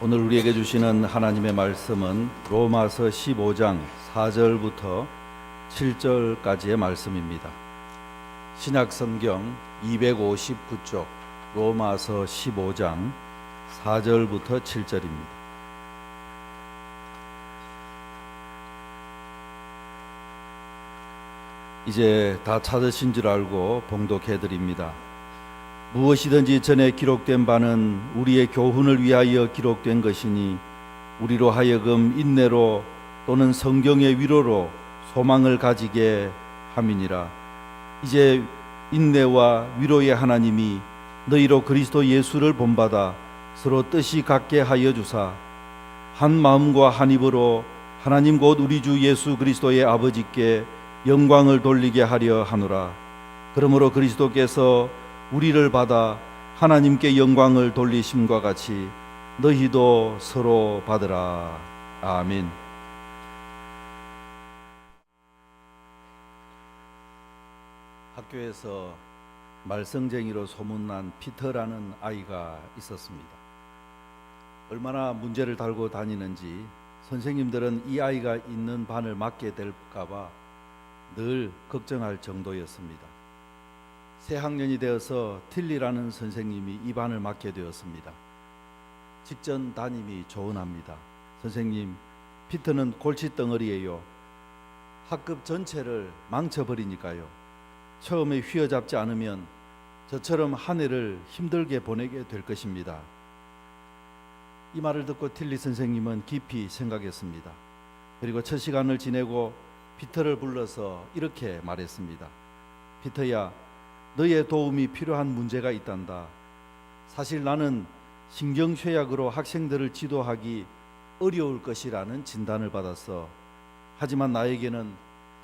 오늘 우리에게 주시는 하나님의 말씀은 로마서 15장 4절부터 7절까지의 말씀입니다. 신약성경 259쪽 로마서 15장 4절부터 7절입니다. 이제 다 찾으신 줄 알고 봉독해 드립니다. 무엇이든지 전에 기록된 바는 우리의 교훈을 위하여 기록된 것이니 우리로 하여금 인내로 또는 성경의 위로로 소망을 가지게 함이니라. 이제 인내와 위로의 하나님이 너희로 그리스도 예수를 본받아 서로 뜻이 같게 하여 주사 한 마음과 한 입으로 하나님 곧 우리 주 예수 그리스도의 아버지께 영광을 돌리게 하려 하노라. 그러므로 그리스도께서 우리를 받아 하나님께 영광을 돌리심과 같이 너희도 서로 받으라. 아멘. 학교에서 말썽쟁이로 소문난 피터라는 아이가 있었습니다. 얼마나 문제를 달고 다니는지 선생님들은 이 아이가 있는 반을 맡게 될까봐 늘 걱정할 정도였습니다. 새 학년이 되어서 틸리라는 선생님이 이 반을 맡게 되었습니다. 직전 담임이 조언합니다. 선생님, 피터는 골칫덩어리예요. 학급 전체를 망쳐버리니까요. 처음에 휘어잡지 않으면 저처럼 한 해를 힘들게 보내게 될 것입니다. 이 말을 듣고 틸리 선생님은 깊이 생각했습니다. 그리고 첫 시간을 지내고 피터를 불러서 이렇게 말했습니다. 피터야, 너의 도움이 필요한 문제가 있단다. 사실 나는 신경쇠약으로 학생들을 지도하기 어려울 것이라는 진단을 받았어. 하지만 나에게는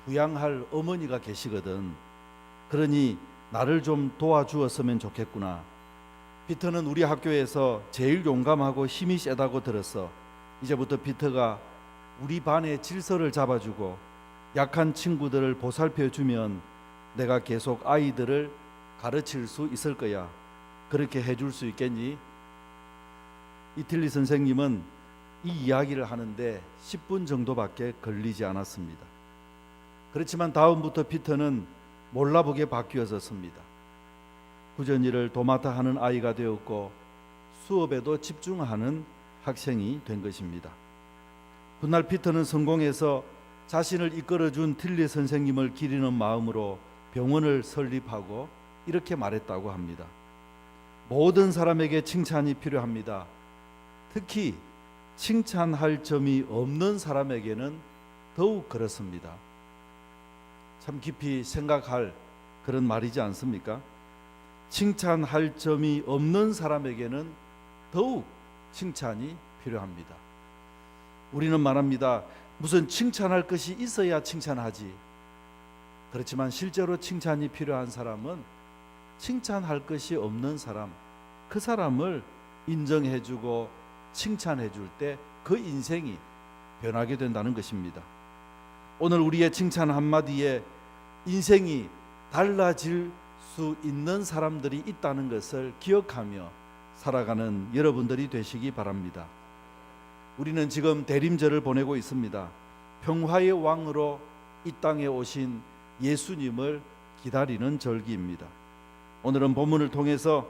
부양할 어머니가 계시거든. 그러니 나를 좀 도와주었으면 좋겠구나. 피터는 우리 학교에서 제일 용감하고 힘이 세다고 들었어. 이제부터 피터가 우리 반의 질서를 잡아주고 약한 친구들을 보살펴주면 내가 계속 아이들을 가르칠 수 있을 거야. 그렇게 해줄 수 있겠니? 이틀리 선생님은 이 이야기를 하는데 10분 정도밖에 걸리지 않았습니다. 그렇지만 다음부터 피터는 몰라보게 바뀌어졌습니다. 구전일을 도맡아 하는 아이가 되었고 수업에도 집중하는 학생이 된 것입니다. 훗날 피터는 성공해서 자신을 이끌어준 틸리 선생님을 기리는 마음으로 병원을 설립하고 이렇게 말했다고 합니다. 모든 사람에게 칭찬이 필요합니다. 특히 칭찬할 점이 없는 사람에게는 더욱 그렇습니다. 참 깊이 생각할 그런 말이지 않습니까? 칭찬할 점이 없는 사람에게는 더욱 칭찬이 필요합니다. 우리는 말합니다. 무슨 칭찬할 것이 있어야 칭찬하지. 그렇지만 실제로 칭찬이 필요한 사람은 칭찬할 것이 없는 사람, 그 사람을 인정해주고 칭찬해줄 때 그 인생이 변하게 된다는 것입니다. 오늘 우리의 칭찬 한마디에 인생이 달라질 수 있는 사람들이 있다는 것을 기억하며 살아가는 여러분들이 되시기 바랍니다. 우리는 지금 대림절을 보내고 있습니다. 평화의 왕으로 이 땅에 오신 예수님을 기다리는 절기입니다. 오늘은 본문을 통해서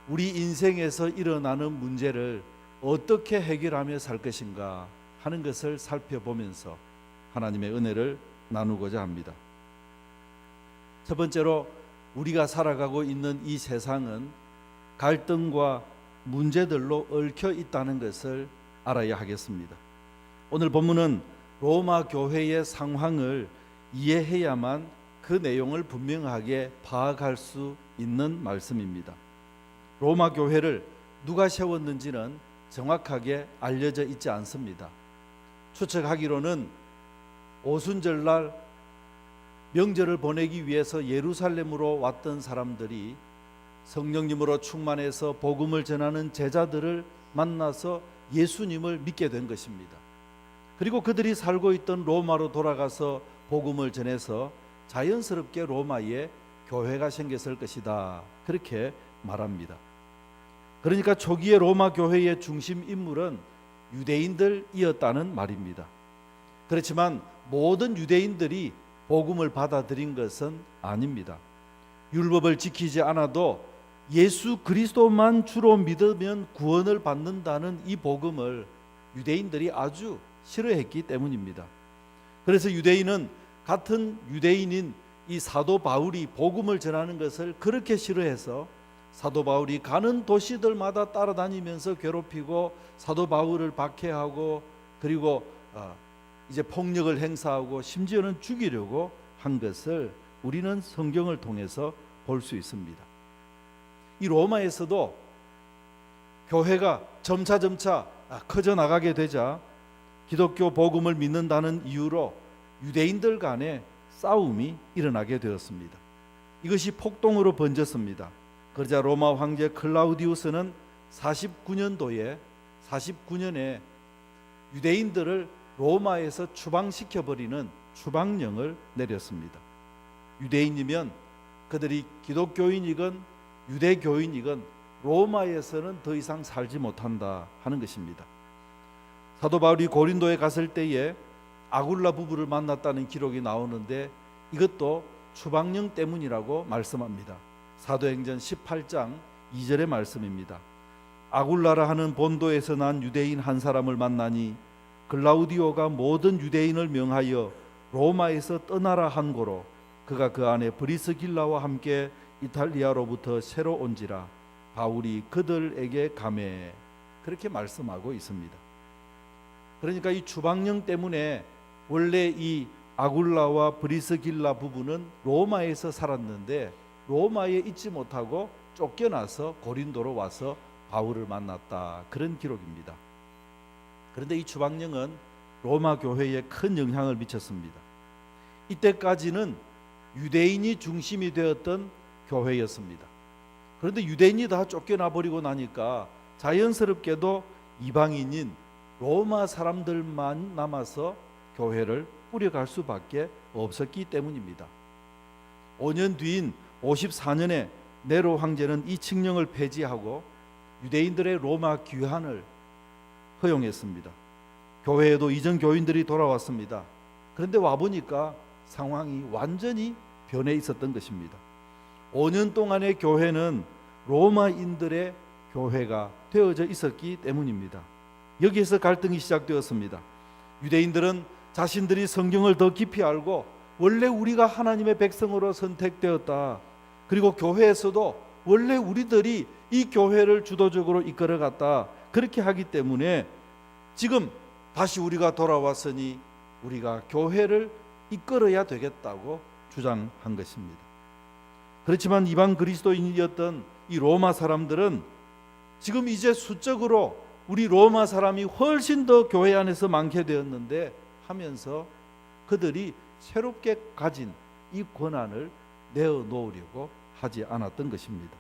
우리 인생에서 일어나는 문제를 어떻게 해결하며 살 것인가 하는 것을 살펴보면서 하나님의 은혜를 나누고자 합니다. 첫 번째로 우리가 살아가고 있는 이 세상은 갈등과 문제들로 얽혀 있다는 것을 알아야 하겠습니다. 오늘 본문은 로마 교회의 상황을 이해해야만 그 내용을 분명하게 파악할 수 있는 말씀입니다. 로마 교회를 누가 세웠는지는 정확하게 알려져 있지 않습니다. 추측하기로는 오순절날 명절을 보내기 위해서 예루살렘으로 왔던 사람들이 성령님으로 충만해서 복음을 전하는 제자들을 만나서 예수님을 믿게 된 것입니다. 그리고 그들이 살고 있던 로마로 돌아가서 복음을 전해서 자연스럽게 로마에 교회가 생겼을 것이다. 그렇게 말합니다. 그러니까 초기의 로마 교회의 중심 인물은 유대인들이었다는 말입니다. 그렇지만 모든 유대인들이 복음을 받아들인 것은 아닙니다. 율법을 지키지 않아도 예수 그리스도만 주로 믿으면 구원을 받는다는 이 복음을 유대인들이 아주 싫어했기 때문입니다. 그래서 유대인은 같은 유대인인 이 사도 바울이 복음을 전하는 것을 그렇게 싫어해서 사도 바울이 가는 도시들마다 따라다니면서 괴롭히고 사도 바울을 박해하고 그리고 이제 폭력을 행사하고 심지어는 죽이려고 한 것을 우리는 성경을 통해서 볼 수 있습니다. 이 로마에서도 교회가 점차 커져 나가게 되자 기독교 복음을 믿는다는 이유로 유대인들 간에 싸움이 일어나게 되었습니다. 이것이 폭동으로 번졌습니다. 그러자 로마 황제 클라우디우스는 49년에 유대인들을 로마에서 추방시켜버리는 추방령을 내렸습니다. 유대인이면 그들이 기독교인이건 유대교인이건 로마에서는 더 이상 살지 못한다 하는 것입니다. 사도 바울이 고린도에 갔을 때에 아굴라 부부를 만났다는 기록이 나오는데 이것도 추방령 때문이라고 말씀합니다. 사도행전 18장 2절의 말씀입니다. 아굴라라 하는 본도에서 난 유대인 한 사람을 만나니 글라우디오가 모든 유대인을 명하여 로마에서 떠나라 한 고로 그가 그 안에 브리스길라와 함께 이탈리아로부터 새로 온지라 바울이 그들에게 가매 그렇게 말씀하고 있습니다. 그러니까 이 추방령 때문에 원래 이 아굴라와 브리스길라 부부는 로마에서 살았는데 로마에 있지 못하고 쫓겨나서 고린도로 와서 바울을 만났다 그런 기록입니다. 그런데 이 추방령은 로마 교회에 큰 영향을 미쳤습니다. 이때까지는 유대인이 중심이 되었던 교회였습니다. 그런데 유대인이 다 쫓겨나 버리고 나니까 자연스럽게도 이방인인 로마 사람들만 남아서 교회를 꾸려갈 수밖에 없었기 때문입니다. 5년 뒤인 54년에 네로 황제는 이 칙령을 폐지하고 유대인들의 로마 귀환을 허용했습니다. 교회에도 이전 교인들이 돌아왔습니다. 그런데 와보니까 상황이 완전히 변해 있었던 것입니다. 5년 동안의 교회는 로마인들의 교회가 되어져 있었기 때문입니다. 여기에서 갈등이 시작되었습니다. 유대인들은 자신들이 성경을 더 깊이 알고 원래 우리가 하나님의 백성으로 선택되었다. 그리고 교회에서도 원래 우리들이 이 교회를 주도적으로 이끌어갔다. 그렇게 하기 때문에 지금 다시 우리가 돌아왔으니 우리가 교회를 이끌어야 되겠다고 주장한 것입니다. 그렇지만 이방 그리스도인이었던 이 로마 사람들은 지금 이제 수적으로 우리 로마 사람이 훨씬 더 교회 안에서 많게 되었는데 하면서 그들이 새롭게 가진 이 권한을 내어놓으려고 하지 않았던 것입니다.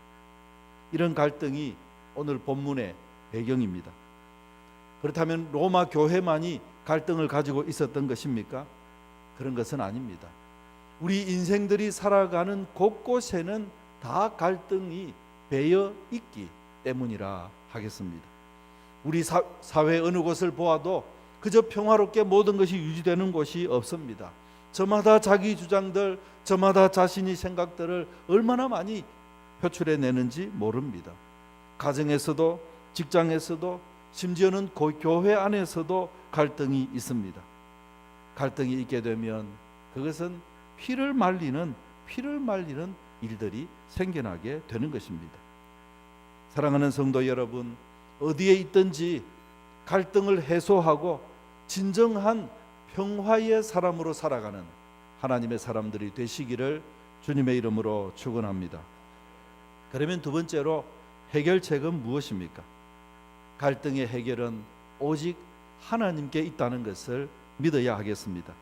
이런 갈등이 오늘 본문의 배경입니다. 그렇다면 로마 교회만이 갈등을 가지고 있었던 것입니까? 그런 것은 아닙니다. 우리 인생들이 살아가는 곳곳에는 다 갈등이 배어 있기 때문이라 하겠습니다. 우리 사회 어느 곳을 보아도 그저 평화롭게 모든 것이 유지되는 곳이 없습니다. 저마다 자기 주장들, 저마다 자신의 생각들을 얼마나 많이 표출해내는지 모릅니다. 가정에서도 직장에서도 심지어는 교회 안에서도 갈등이 있습니다. 갈등이 있게 되면 그것은 피를 말리는 일들이 생겨나게 되는 것입니다. 사랑하는 성도 여러분, 어디에 있든지 갈등을 해소하고 진정한 평화의 사람으로 살아가는 하나님의 사람들이 되시기를 주님의 이름으로 축원합니다. 그러면 두 번째로 해결책은 무엇입니까? 갈등의 해결은 오직 하나님께 있다는 것을 믿어야 하겠습니다.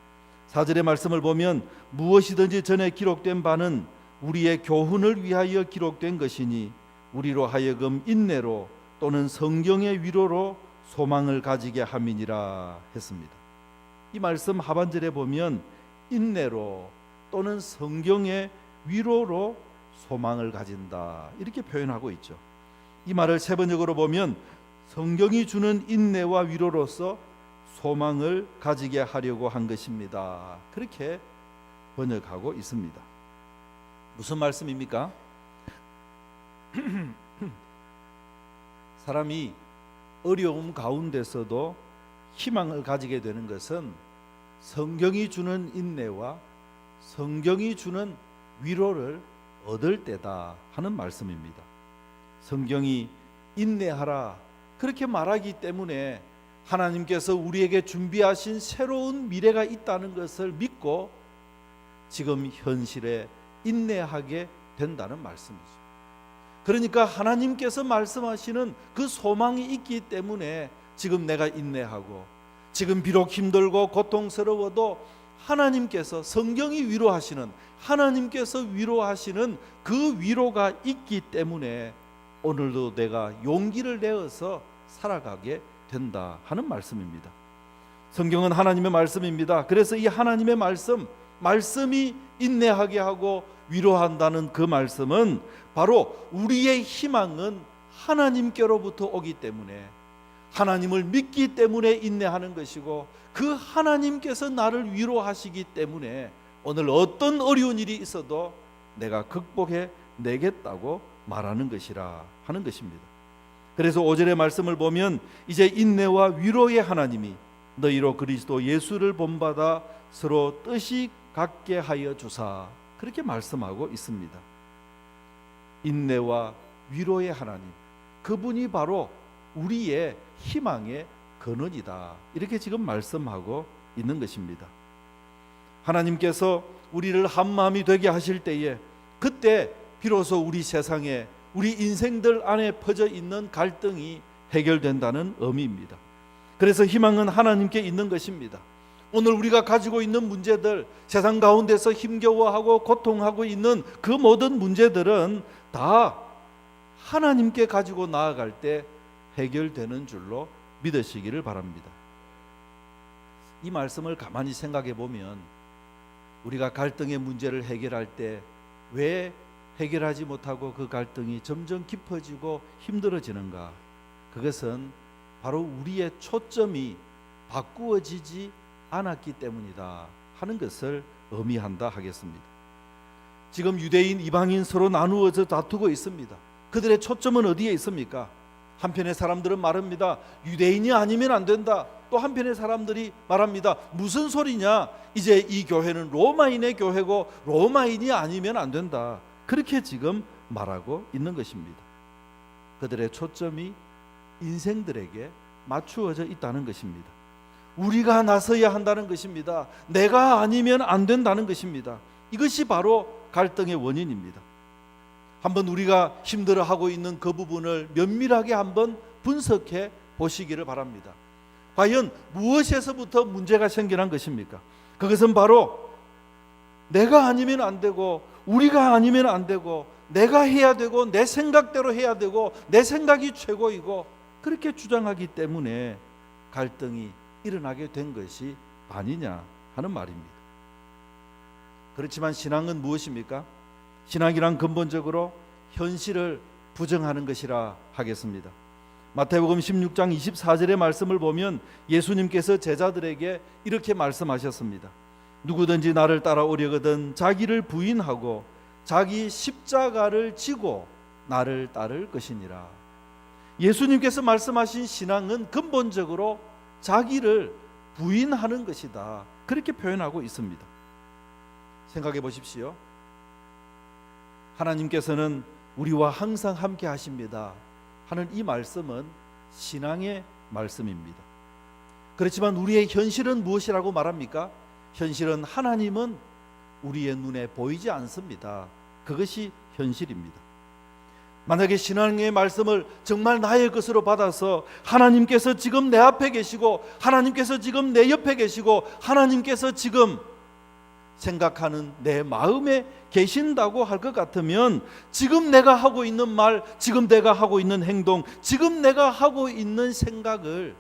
4절의 말씀을 보면 무엇이든지 전에 기록된 바는 우리의 교훈을 위하여 기록된 것이니 우리로 하여금 인내로 또는 성경의 위로로 소망을 가지게 함이니라 했습니다. 이 말씀 하반절에 보면 인내로 또는 성경의 위로로 소망을 가진다 이렇게 표현하고 있죠. 이 말을 세번역으로 보면 성경이 주는 인내와 위로로서 소망을 가지게 하려고 한 것입니다. 그렇게 번역하고 있습니다. 무슨 말씀입니까? 사람이 어려움 가운데서도 희망을 가지게 되는 것은 성경이 주는 인내와 성경이 주는 위로를 얻을 때다 하는 말씀입니다. 성경이 인내하라 그렇게 말하기 때문에 하나님께서 우리에게 준비하신 새로운 미래가 있다는 것을 믿고 지금 현실에 인내하게 된다는 말씀이죠. 그러니까 하나님께서 말씀하시는 그 소망이 있기 때문에 지금 내가 인내하고, 지금 비록 힘들고 고통스러워도 하나님께서, 성경이 위로하시는, 하나님께서 위로하시는 그 위로가 있기 때문에 오늘도 내가 용기를 내어서 살아가게 된다 하는 말씀입니다. 성경은 하나님의 말씀입니다. 그래서 이 하나님의 말씀이 인내하게 하고 위로한다는 그 말씀은 바로 우리의 희망은 하나님께로부터 오기 때문에, 하나님을 믿기 때문에 인내하는 것이고, 그 하나님께서 나를 위로하시기 때문에 오늘 어떤 어려운 일이 있어도 내가 극복해 내겠다고 말하는 것이라 하는 것입니다. 그래서 5절의 말씀을 보면 이제 인내와 위로의 하나님이 너희로 그리스도 예수를 본받아 서로 뜻이 같게 하여 주사, 그렇게 말씀하고 있습니다. 인내와 위로의 하나님, 그분이 바로 우리의 희망의 근원이다, 이렇게 지금 말씀하고 있는 것입니다. 하나님께서 우리를 한 마음이 되게 하실 때에, 그때 비로소 우리 세상에, 우리 인생들 안에 퍼져 있는 갈등이 해결된다는 의미입니다. 그래서 희망은 하나님께 있는 것입니다. 오늘 우리가 가지고 있는 문제들, 세상 가운데서 힘겨워하고 고통하고 있는 그 모든 문제들은 다 하나님께 가지고 나아갈 때 해결되는 줄로 믿으시기를 바랍니다. 이 말씀을 가만히 생각해 보면 우리가 갈등의 문제를 해결할 때 왜 해결하지 못하고 그 갈등이 점점 깊어지고 힘들어지는가? 그것은 바로 우리의 초점이 바꾸어지지 않았기 때문이다 하는 것을 의미한다 하겠습니다. 지금 유대인, 이방인 서로 나누어져 다투고 있습니다. 그들의 초점은 어디에 있습니까? 한편의 사람들은 말합니다. 유대인이 아니면 안 된다. 또 한편의 사람들이 말합니다. 무슨 소리냐? 이제 이 교회는 로마인의 교회고 로마인이 아니면 안 된다. 그렇게 지금 말하고 있는 것입니다. 그들의 초점이 인생들에게 맞추어져 있다는 것입니다. 우리가 나서야 한다는 것입니다. 내가 아니면 안 된다는 것입니다. 이것이 바로 갈등의 원인입니다. 한번 우리가 힘들어하고 있는 그 부분을 면밀하게 한번 분석해 보시기를 바랍니다. 과연 무엇에서부터 문제가 생겨난 것입니까? 그것은 바로 내가 아니면 안 되고, 우리가 아니면 안 되고, 내가 해야 되고, 내 생각대로 해야 되고, 내 생각이 최고이고, 그렇게 주장하기 때문에 갈등이 일어나게 된 것이 아니냐 하는 말입니다. 그렇지만 신앙은 무엇입니까? 신앙이란 근본적으로 현실을 부정하는 것이라 하겠습니다. 마태복음 16장 24절의 말씀을 보면 예수님께서 제자들에게 이렇게 말씀하셨습니다. 누구든지 나를 따라오려거든 자기를 부인하고 자기 십자가를 지고 나를 따를 것이니라. 예수님께서 말씀하신 신앙은 근본적으로 자기를 부인하는 것이다, 그렇게 표현하고 있습니다. 생각해 보십시오. 하나님께서는 우리와 항상 함께 하십니다 하는 이 말씀은 신앙의 말씀입니다. 그렇지만 우리의 현실은 무엇이라고 말합니까? 현실은 하나님은 우리의 눈에 보이지 않습니다. 그것이 현실입니다. 만약에 신앙의 말씀을 정말 나의 것으로 받아서 하나님께서 지금 내 앞에 계시고, 하나님께서 지금 내 옆에 계시고, 하나님께서 지금 생각하는 내 마음에 계신다고 할 것 같으면 지금 내가 하고 있는 말, 지금 내가 하고 있는 행동, 지금 내가 하고 있는 생각을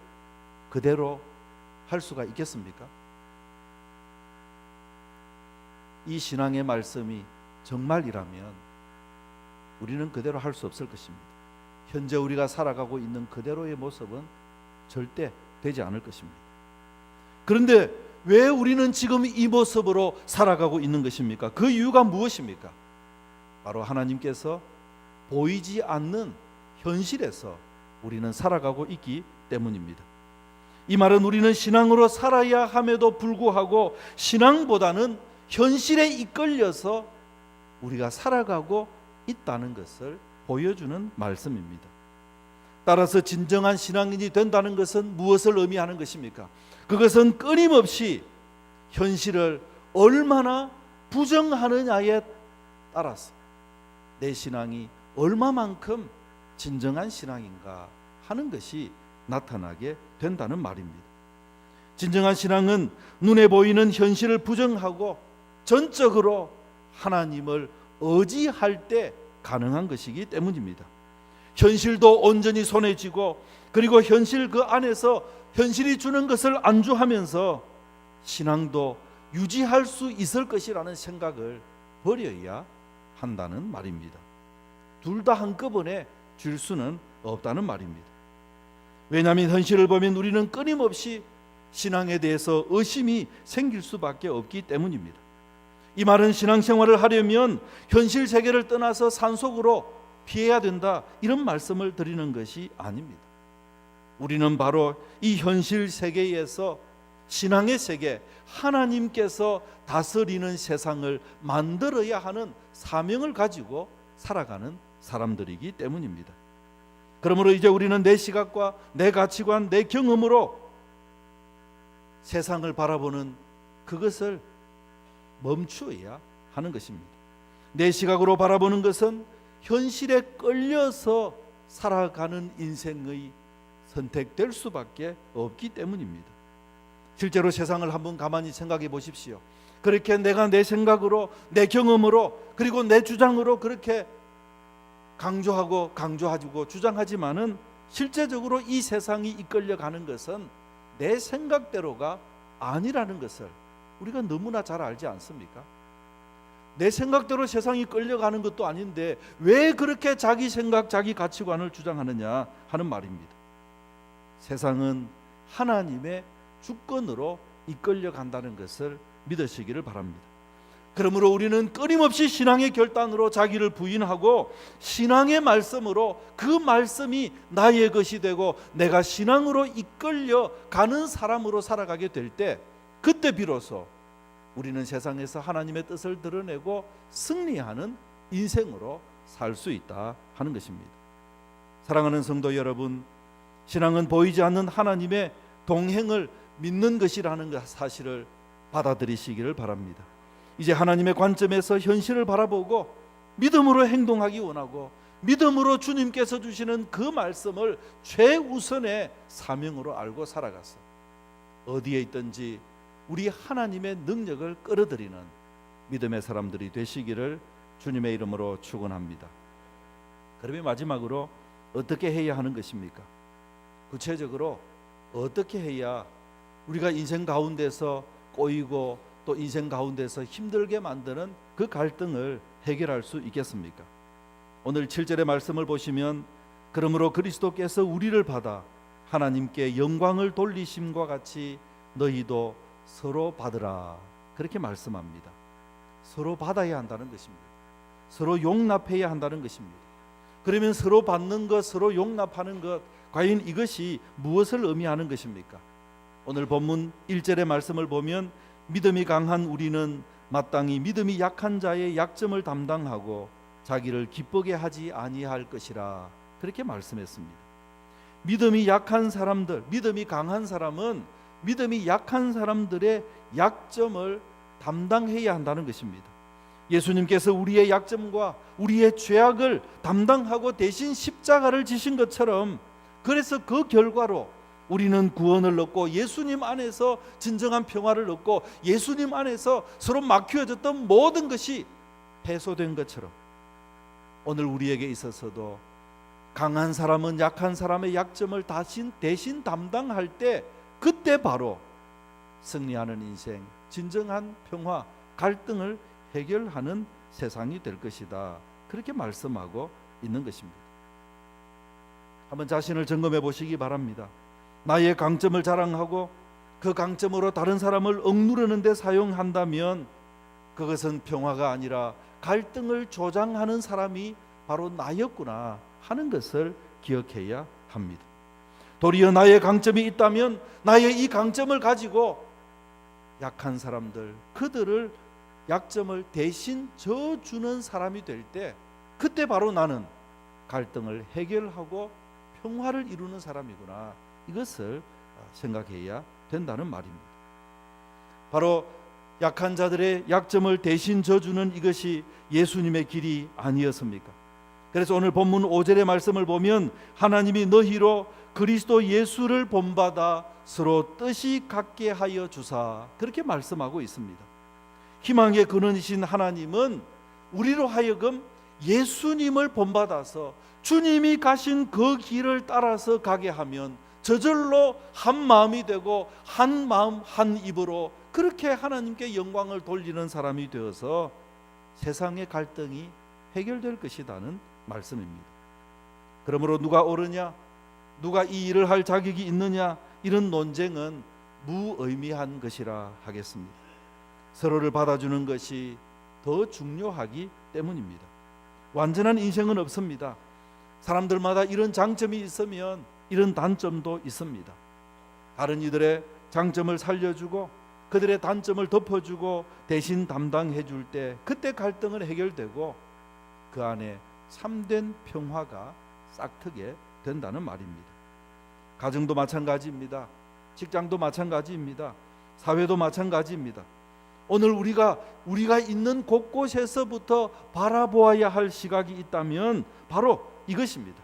그대로 할 수가 있겠습니까? 이 신앙의 말씀이 정말이라면 우리는 그대로 할 수 없을 것입니다. 현재 우리가 살아가고 있는 그대로의 모습은 절대 되지 않을 것입니다. 그런데 왜 우리는 지금 이 모습으로 살아가고 있는 것입니까? 그 이유가 무엇입니까? 바로 하나님께서 보이지 않는 현실에서 우리는 살아가고 있기 때문입니다. 이 말은 우리는 신앙으로 살아야 함에도 불구하고 신앙보다는 현실에 이끌려서 우리가 살아가고 있다는 것을 보여주는 말씀입니다. 따라서 진정한 신앙인이 된다는 것은 무엇을 의미하는 것입니까? 그것은 끊임없이 현실을 얼마나 부정하느냐에 따라서 내 신앙이 얼마만큼 진정한 신앙인가 하는 것이 나타나게 된다는 말입니다. 진정한 신앙은 눈에 보이는 현실을 부정하고 전적으로 하나님을 의지할 때 가능한 것이기 때문입니다. 현실도 온전히 손에 쥐고 그리고 현실 그 안에서 현실이 주는 것을 안주하면서 신앙도 유지할 수 있을 것이라는 생각을 버려야 한다는 말입니다. 둘 다 한꺼번에 줄 수는 없다는 말입니다. 왜냐하면 현실을 보면 우리는 끊임없이 신앙에 대해서 의심이 생길 수밖에 없기 때문입니다. 이 말은 신앙생활을 하려면 현실 세계를 떠나서 산속으로 피해야 된다, 이런 말씀을 드리는 것이 아닙니다. 우리는 바로 이 현실 세계에서 신앙의 세계, 하나님께서 다스리는 세상을 만들어야 하는 사명을 가지고 살아가는 사람들이기 때문입니다. 그러므로 이제 우리는 내 시각과 내 가치관, 내 경험으로 세상을 바라보는 그것을 멈추어야 하는 것입니다. 내 시각으로 바라보는 것은 현실에 끌려서 살아가는 인생의 선택될 수밖에 없기 때문입니다. 실제로 세상을 한번 가만히 생각해 보십시오. 그렇게 내가 내 생각으로, 내 경험으로, 그리고 내 주장으로 그렇게 강조하고 주장하지만은 실제적으로 이 세상이 이끌려가는 것은 내 생각대로가 아니라는 것을 우리가 너무나 잘 알지 않습니까? 내 생각대로 세상이 끌려가는 것도 아닌데 왜 그렇게 자기 생각, 자기 가치관을 주장하느냐 하는 말입니다. 세상은 하나님의 주권으로 이끌려간다는 것을 믿으시기를 바랍니다. 그러므로 우리는 끊임없이 신앙의 결단으로 자기를 부인하고 신앙의 말씀으로 그 말씀이 나의 것이 되고 내가 신앙으로 이끌려 가는 사람으로 살아가게 될 때, 그때 비로소 우리는 세상에서 하나님의 뜻을 드러내고 승리하는 인생으로 살 수 있다 하는 것입니다. 사랑하는 성도 여러분, 신앙은 보이지 않는 하나님의 동행을 믿는 것이라는 사실을 받아들이시기를 바랍니다. 이제 하나님의 관점에서 현실을 바라보고 믿음으로 행동하기 원하고 믿음으로 주님께서 주시는 그 말씀을 최우선의 사명으로 알고 살아가서 어디에 있든지 우리 하나님의 능력을 끌어들이는 믿음의 사람들이 되시기를 주님의 이름으로 축원합니다. 그러면 마지막으로 어떻게 해야 하는 것입니까? 구체적으로 어떻게 해야 우리가 인생 가운데서 꼬이고 또 인생 가운데서 힘들게 만드는 그 갈등을 해결할 수 있겠습니까? 오늘 7절의 말씀을 보시면 그러므로 그리스도께서 우리를 받아 하나님께 영광을 돌리심과 같이 너희도 서로 받으라, 그렇게 말씀합니다. 서로 받아야 한다는 것입니다. 서로 용납해야 한다는 것입니다. 그러면 서로 받는 것, 서로 용납하는 것, 과연 이것이 무엇을 의미하는 것입니까? 오늘 본문 1절의 말씀을 보면 믿음이 강한 우리는 마땅히 믿음이 약한 자의 약점을 담당하고 자기를 기쁘게 하지 아니할 것이라, 그렇게 말씀했습니다. 믿음이 약한 사람들, 믿음이 강한 사람은 믿음이 약한 사람들의 약점을 담당해야 한다는 것입니다. 예수님께서 우리의 약점과 우리의 죄악을 담당하고 대신 십자가를 지신 것처럼, 그래서 그 결과로 우리는 구원을 얻고 예수님 안에서 진정한 평화를 얻고 예수님 안에서 서로 막혀졌던 모든 것이 해소된 것처럼 오늘 우리에게 있어서도 강한 사람은 약한 사람의 약점을 대신 담당할 때, 그때 바로 승리하는 인생, 진정한 평화, 갈등을 해결하는 세상이 될 것이다, 그렇게 말씀하고 있는 것입니다. 한번 자신을 점검해 보시기 바랍니다. 나의 강점을 자랑하고 그 강점으로 다른 사람을 억누르는 데 사용한다면 그것은 평화가 아니라 갈등을 조장하는 사람이 바로 나였구나 하는 것을 기억해야 합니다. 도리어 나의 강점이 있다면 나의 이 강점을 가지고 약한 사람들, 그들을 약점을 대신 져주는 사람이 될 때, 그때 바로 나는 갈등을 해결하고 평화를 이루는 사람이구나, 이것을 생각해야 된다는 말입니다. 바로 약한 자들의 약점을 대신 져주는 이것이 예수님의 길이 아니었습니까? 그래서 오늘 본문 5절의 말씀을 보면 하나님이 너희로 그리스도 예수를 본받아 서로 뜻이 같게 하여 주사, 그렇게 말씀하고 있습니다. 희망의 근원이신 하나님은 우리로 하여금 예수님을 본받아서 주님이 가신 그 길을 따라서 가게 하면 저절로 한 마음이 되고 한 마음 한 입으로 그렇게 하나님께 영광을 돌리는 사람이 되어서 세상의 갈등이 해결될 것이라는 말씀입니다. 그러므로 누가 옳으냐, 누가 이 일을 할 자격이 있느냐, 이런 논쟁은 무의미한 것이라 하겠습니다. 서로를 받아주는 것이 더 중요하기 때문입니다. 완전한 인생은 없습니다. 사람들마다 이런 장점이 있으면 이런 단점도 있습니다. 다른 이들의 장점을 살려주고 그들의 단점을 덮어주고 대신 담당해 줄 때, 그때 갈등은 해결되고 그 안에 참된 평화가 싹트게 된다는 말입니다. 가정도 마찬가지입니다. 직장도 마찬가지입니다. 사회도 마찬가지입니다. 오늘 우리가 있는 곳곳에서부터 바라보아야 할 시각이 있다면 바로 이것입니다.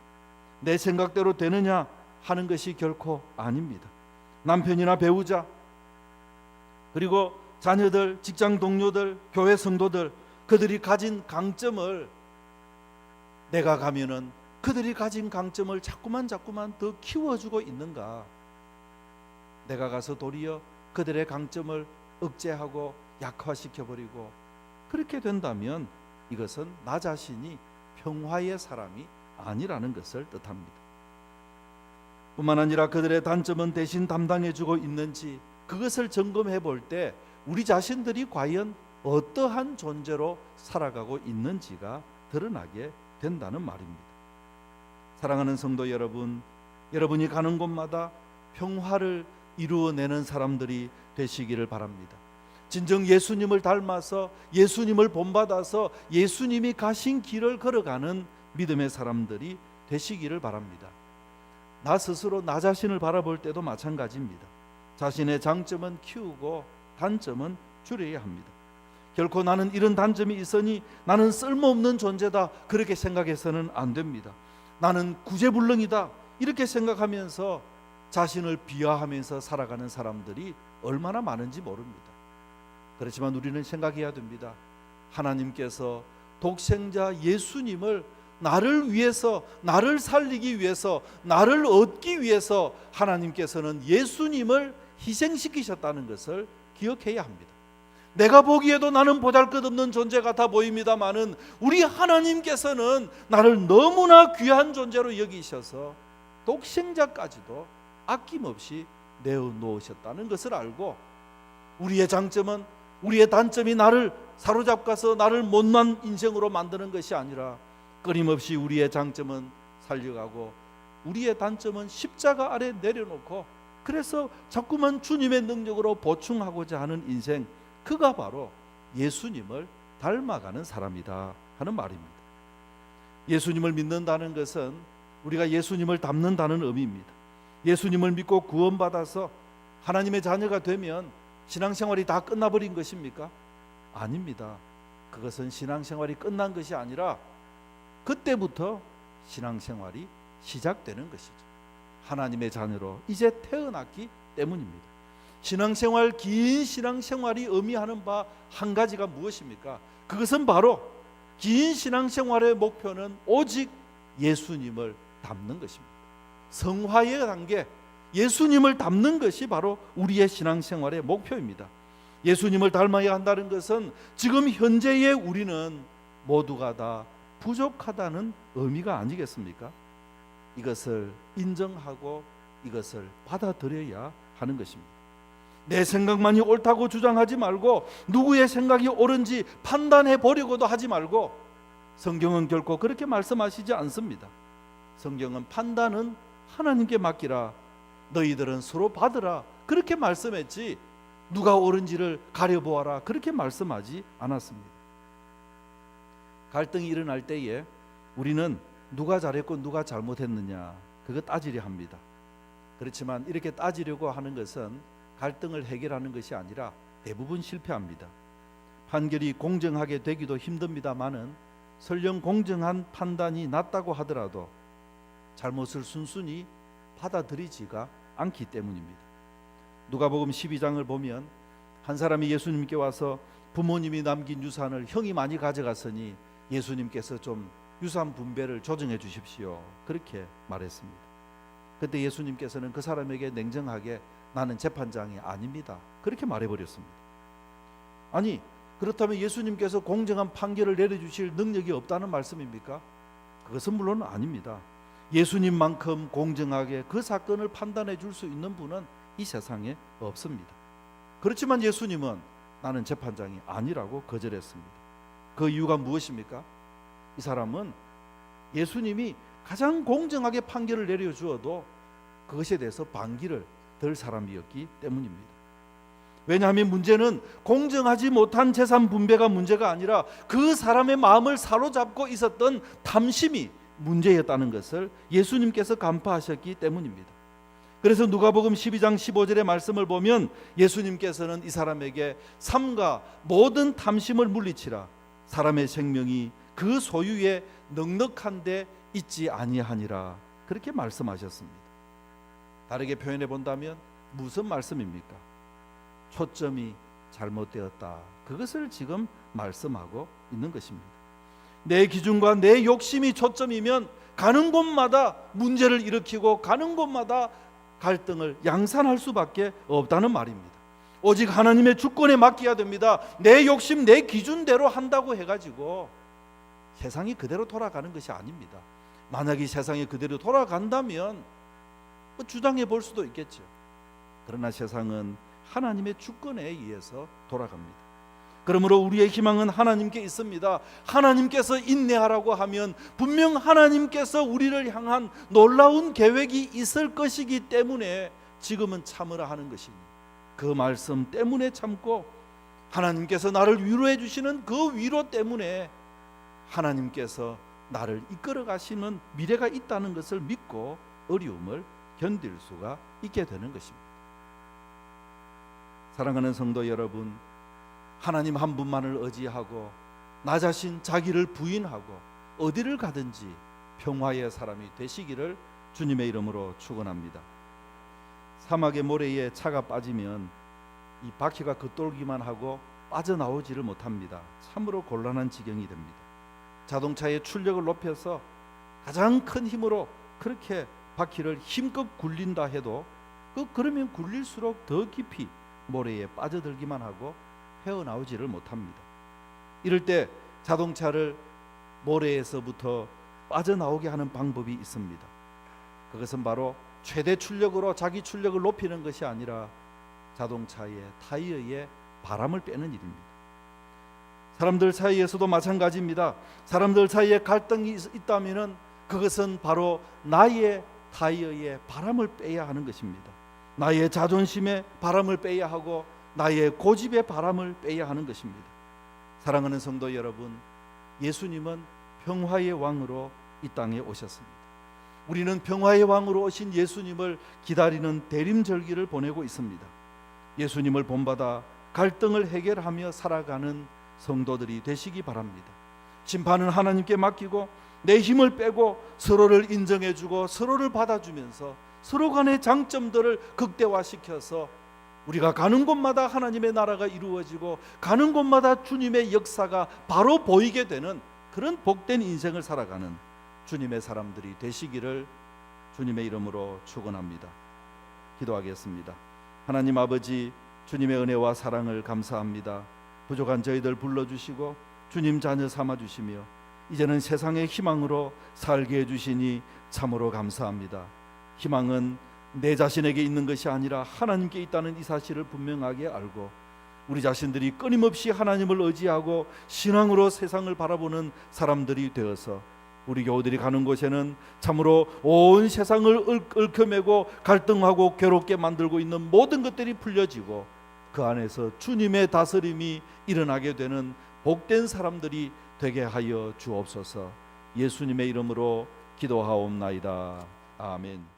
내 생각대로 되느냐 하는 것이 결코 아닙니다. 남편이나 배우자, 그리고 자녀들, 직장 동료들, 교회 성도들, 그들이 가진 강점을 내가 가면은 그들이 가진 강점을 자꾸만 더 키워주고 있는가? 내가 가서 도리어 그들의 강점을 억제하고 약화시켜버리고, 그렇게 된다면 이것은 나 자신이 평화의 사람이 아니라는 것을 뜻합니다. 뿐만 아니라 그들의 단점은 대신 담당해주고 있는지, 그것을 점검해 볼 때 우리 자신들이 과연 어떠한 존재로 살아가고 있는지가 드러나게 된다는 말입니다. 사랑하는 성도 여러분, 여러분이 가는 곳마다 평화를 이루어내는 사람들이 되시기를 바랍니다. 진정 예수님을 닮아서 예수님을 본받아서 예수님이 가신 길을 걸어가는 믿음의 사람들이 되시기를 바랍니다. 나 스스로 나 자신을 바라볼 때도 마찬가지입니다. 자신의 장점은 키우고 단점은 줄여야 합니다. 결코 나는 이런 단점이 있으니 나는 쓸모없는 존재다, 그렇게 생각해서는 안 됩니다. 나는 구제불능이다, 이렇게 생각하면서 자신을 비하하면서 살아가는 사람들이 얼마나 많은지 모릅니다. 그렇지만 우리는 생각해야 됩니다. 하나님께서 독생자 예수님을 나를 위해서, 나를 살리기 위해서, 나를 얻기 위해서 하나님께서는 예수님을 희생시키셨다는 것을 기억해야 합니다. 내가 보기에도 나는 보잘것없는 존재 같아 보입니다마는 우리 하나님께서는 나를 너무나 귀한 존재로 여기셔서 독생자까지도 아낌없이 내어놓으셨다는 것을 알고, 우리의 장점은, 우리의 단점이 나를 사로잡아서 나를 못난 인생으로 만드는 것이 아니라 끊임없이 우리의 장점은 살려가고 우리의 단점은 십자가 아래 내려놓고, 그래서 자꾸만 주님의 능력으로 보충하고자 하는 인생, 그가 바로 예수님을 닮아가는 사람이다 하는 말입니다. 예수님을 믿는다는 것은 우리가 예수님을 닮는다는 의미입니다. 예수님을 믿고 구원받아서 하나님의 자녀가 되면 신앙생활이 다 끝나버린 것입니까? 아닙니다. 그것은 신앙생활이 끝난 것이 아니라 그때부터 신앙생활이 시작되는 것이죠. 하나님의 자녀로 이제 태어났기 때문입니다. 신앙생활, 긴 신앙생활이 의미하는 바 한 가지가 무엇입니까? 그것은 바로 긴 신앙생활의 목표는 오직 예수님을 닮는 것입니다. 성화의 단계, 예수님을 닮는 것이 바로 우리의 신앙생활의 목표입니다. 예수님을 닮아야 한다는 것은 지금 현재의 우리는 모두가 다 부족하다는 의미가 아니겠습니까? 이것을 인정하고 이것을 받아들여야 하는 것입니다. 내 생각만이 옳다고 주장하지 말고 누구의 생각이 옳은지 판단해 보려고도 하지 말고, 성경은 결코 그렇게 말씀하시지 않습니다. 성경은 판단은 하나님께 맡기라, 너희들은 서로 받으라, 그렇게 말씀했지 누가 옳은지를 가려보아라, 그렇게 말씀하지 않았습니다. 갈등이 일어날 때에 우리는 누가 잘했고 누가 잘못했느냐, 그거 따지려 합니다. 그렇지만 이렇게 따지려고 하는 것은 갈등을 해결하는 것이 아니라 대부분 실패합니다. 판결이 공정하게 되기도 힘듭니다마는 설령 공정한 판단이 났다고 하더라도 잘못을 순순히 받아들이지가 않기 때문입니다. 누가복음 12장을 보면 한 사람이 예수님께 와서 부모님이 남긴 유산을 형이 많이 가져갔으니 예수님께서 좀 유산 분배를 조정해 주십시오, 그렇게 말했습니다. 그때 예수님께서는 그 사람에게 냉정하게 나는 재판장이 아닙니다, 그렇게 말해버렸습니다. 아니, 그렇다면 예수님께서 공정한 판결을 내려주실 능력이 없다는 말씀입니까? 그것은 물론 아닙니다. 예수님만큼 공정하게 그 사건을 판단해 줄 수 있는 분은 이 세상에 없습니다. 그렇지만 예수님은 나는 재판장이 아니라고 거절했습니다. 그 이유가 무엇입니까? 이 사람은 예수님이 가장 공정하게 판결을 내려주어도 그것에 대해서 반기를 들 사람이었기 때문입니다. 왜냐하면 문제는 공정하지 못한 재산 분배가 문제가 아니라 그 사람의 마음을 사로잡고 있었던 탐심이 문제였다는 것을 예수님께서 간파하셨기 때문입니다. 그래서 누가복음 12장 15절의 말씀을 보면 예수님께서는 이 사람에게 삼가 모든 탐심을 물리치라, 사람의 생명이 그 소유에 넉넉한 데 있지 아니하니라, 그렇게 말씀하셨습니다. 다르게 표현해 본다면 무슨 말씀입니까? 초점이 잘못되었다, 그것을 지금 말씀하고 있는 것입니다. 내 기준과 내 욕심이 초점이면 가는 곳마다 문제를 일으키고 가는 곳마다 갈등을 양산할 수밖에 없다는 말입니다. 오직 하나님의 주권에 맡겨야 됩니다. 내 욕심, 내 기준대로 한다고 해가지고 세상이 그대로 돌아가는 것이 아닙니다. 만약 이 세상이 그대로 돌아간다면 주장해 볼 수도 있겠죠. 그러나 세상은 하나님의 주권에 의해서 돌아갑니다. 그러므로 우리의 희망은 하나님께 있습니다. 하나님께서 인내하라고 하면 분명 하나님께서 우리를 향한 놀라운 계획이 있을 것이기 때문에 지금은 참으라 하는 것이니, 그 말씀 때문에 참고 하나님께서 나를 위로해 주시는 그 위로 때문에 하나님께서 나를 이끌어 가시는 미래가 있다는 것을 믿고 어려움을 견딜 수가 있게 되는 것입니다. 사랑하는 성도 여러분, 하나님 한 분만을 의지하고 나 자신 자기를 부인하고 어디를 가든지 평화의 사람이 되시기를 주님의 이름으로 축원합니다. 사막의 모래에 차가 빠지면 이 바퀴가 겉돌기만 하고 빠져나오지를 못합니다. 참으로 곤란한 지경이 됩니다. 자동차의 출력을 높여서 가장 큰 힘으로 그렇게 바퀴를 힘껏 굴린다 해도 그러면 굴릴수록 더 깊이 모래에 빠져들기만 하고 헤어나오지를 못합니다. 이럴 때 자동차를 모래에서부터 빠져나오게 하는 방법이 있습니다. 그것은 바로 최대 출력으로 자기 출력을 높이는 것이 아니라 자동차의 타이어에 바람을 빼는 일입니다. 사람들 사이에서도 마찬가지입니다. 사람들 사이에 갈등이 있다면 그것은 바로 나의 타이어에 바람을 빼야 하는 것입니다. 나의 자존심에 바람을 빼야 하고 나의 고집에 바람을 빼야 하는 것입니다. 사랑하는 성도 여러분, 예수님은 평화의 왕으로 이 땅에 오셨습니다. 우리는 평화의 왕으로 오신 예수님을 기다리는 대림절기를 보내고 있습니다. 예수님을 본받아 갈등을 해결하며 살아가는 성도들이 되시기 바랍니다. 심판은 하나님께 맡기고 내 힘을 빼고 서로를 인정해주고 서로를 받아주면서 서로 간의 장점들을 극대화시켜서 우리가 가는 곳마다 하나님의 나라가 이루어지고 가는 곳마다 주님의 역사가 바로 보이게 되는 그런 복된 인생을 살아가는 주님의 사람들이 되시기를 주님의 이름으로 축원합니다. 기도하겠습니다. 하나님 아버지, 주님의 은혜와 사랑을 감사합니다. 부족한 저희들 불러주시고 주님 자녀 삼아주시며 이제는 세상의 희망으로 살게 해주시니 참으로 감사합니다. 희망은 내 자신에게 있는 것이 아니라 하나님께 있다는 이 사실을 분명하게 알고 우리 자신들이 끊임없이 하나님을 의지하고 신앙으로 세상을 바라보는 사람들이 되어서 우리 교우들이 가는 곳에는 참으로 온 세상을 얽혀매고 갈등하고 괴롭게 만들고 있는 모든 것들이 풀려지고 그 안에서 주님의 다스림이 일어나게 되는 복된 사람들이 되게 하여 주옵소서. 예수님의 이름으로 기도하옵나이다. 아멘.